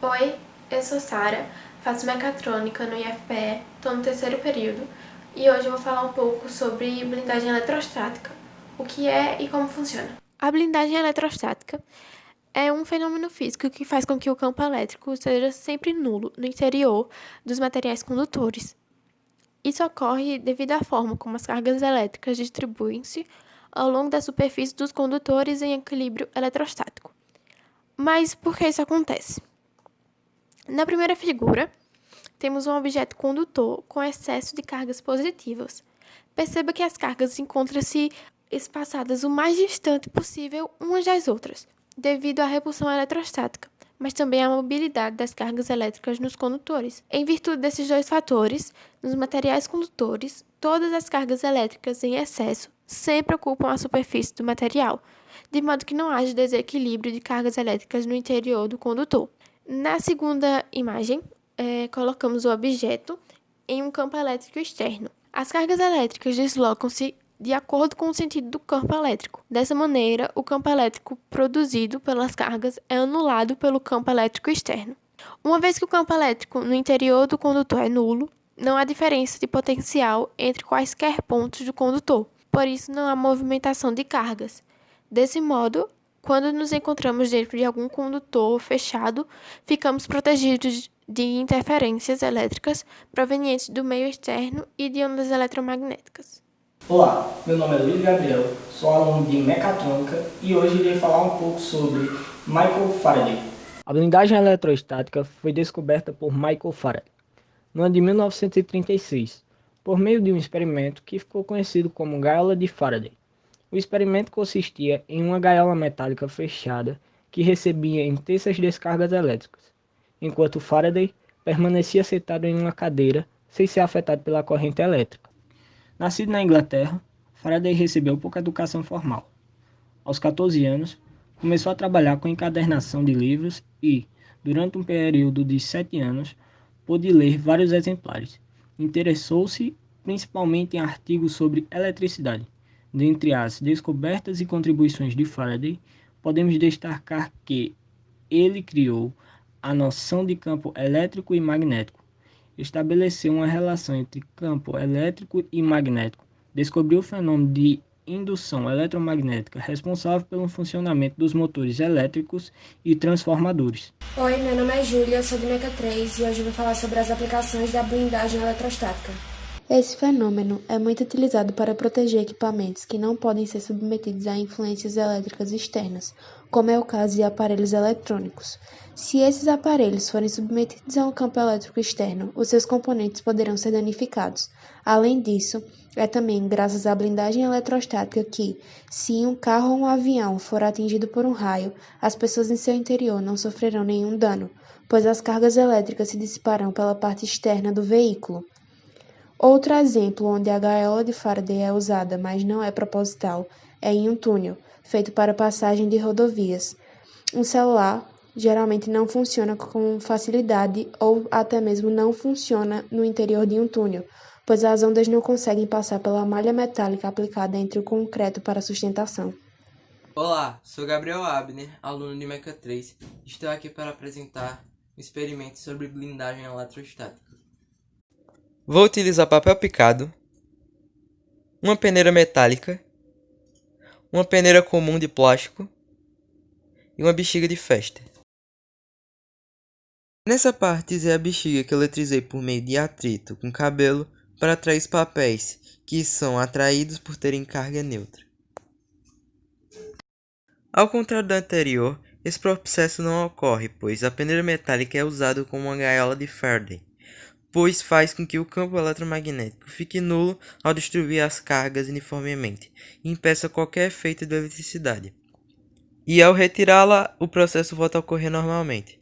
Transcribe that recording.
Oi, eu sou Sara, faço mecatrônica no IFPE, estou no terceiro período e hoje eu vou falar um pouco sobre blindagem eletrostática, o que é e como funciona. A blindagem eletrostática é um fenômeno físico que faz com que o campo elétrico seja sempre nulo no interior dos materiais condutores. Isso ocorre devido à forma como as cargas elétricas distribuem-se ao longo da superfície dos condutores em equilíbrio eletrostático. Mas por que isso acontece? Na primeira figura, temos um objeto condutor com excesso de cargas positivas. Perceba que as cargas encontram-se espaçadas o mais distante possível umas das outras, devido à repulsão eletrostática, mas também à mobilidade das cargas elétricas nos condutores. Em virtude desses dois fatores, nos materiais condutores, todas as cargas elétricas em excesso sempre ocupam a superfície do material, de modo que não haja desequilíbrio de cargas elétricas no interior do condutor. Na segunda imagem, colocamos o objeto em um campo elétrico externo. As cargas elétricas deslocam-se de acordo com o sentido do campo elétrico. Dessa maneira, o campo elétrico produzido pelas cargas é anulado pelo campo elétrico externo. Uma vez que o campo elétrico no interior do condutor é nulo, não há diferença de potencial entre quaisquer pontos do condutor, por isso não há movimentação de cargas. Desse modo, quando nos encontramos dentro de algum condutor fechado, ficamos protegidos de interferências elétricas provenientes do meio externo e de ondas eletromagnéticas. Olá, meu nome é Luiz Gabriel, sou aluno de mecatrônica e hoje irei falar um pouco sobre Michael Faraday. A blindagem eletrostática foi descoberta por Michael Faraday no ano de 1936, por meio de um experimento que ficou conhecido como gaiola de Faraday. O experimento consistia em uma gaiola metálica fechada que recebia intensas descargas elétricas, enquanto Faraday permanecia sentado em uma cadeira sem ser afetado pela corrente elétrica. Nascido na Inglaterra, Faraday recebeu pouca educação formal. Aos 14 anos, começou a trabalhar com encadernação de livros e, durante um período de 7 anos, pôde ler vários exemplares. Interessou-se principalmente em artigos sobre eletricidade. Dentre as descobertas e contribuições de Faraday, podemos destacar que ele criou a noção de campo elétrico e magnético, estabeleceu uma relação entre campo elétrico e magnético, descobriu o fenômeno de indução eletromagnética responsável pelo funcionamento dos motores elétricos e transformadores. Oi, meu nome é Júlia, eu sou de Meca 3 e hoje eu vou falar sobre as aplicações da blindagem eletrostática. Esse fenômeno é muito utilizado para proteger equipamentos que não podem ser submetidos a influências elétricas externas, como é o caso de aparelhos eletrônicos. Se esses aparelhos forem submetidos a um campo elétrico externo, os seus componentes poderão ser danificados. Além disso, é também graças à blindagem eletrostática que, se um carro ou um avião for atingido por um raio, as pessoas em seu interior não sofrerão nenhum dano, pois as cargas elétricas se dissiparão pela parte externa do veículo. Outro exemplo onde a gaiola de Faraday é usada, mas não é proposital, é em um túnel, feito para passagem de rodovias. Um celular geralmente não funciona com facilidade ou até mesmo não funciona no interior de um túnel, pois as ondas não conseguem passar pela malha metálica aplicada entre o concreto para sustentação. Olá, sou Gabriel Abner, aluno de Meca 3. Estou aqui para apresentar um experimento sobre blindagem eletrostática. Vou utilizar papel picado, uma peneira metálica, uma peneira comum de plástico e uma bexiga de festa. Nessa parte é a bexiga que eu eletrizei por meio de atrito com cabelo para atrair os papéis, que são atraídos por terem carga neutra. Ao contrário do anterior, esse processo não ocorre, pois a peneira metálica é usada como uma gaiola de Faraday, pois faz com que o campo eletromagnético fique nulo ao distribuir as cargas uniformemente e impeça qualquer efeito de eletricidade. E ao retirá-la, o processo volta a ocorrer normalmente.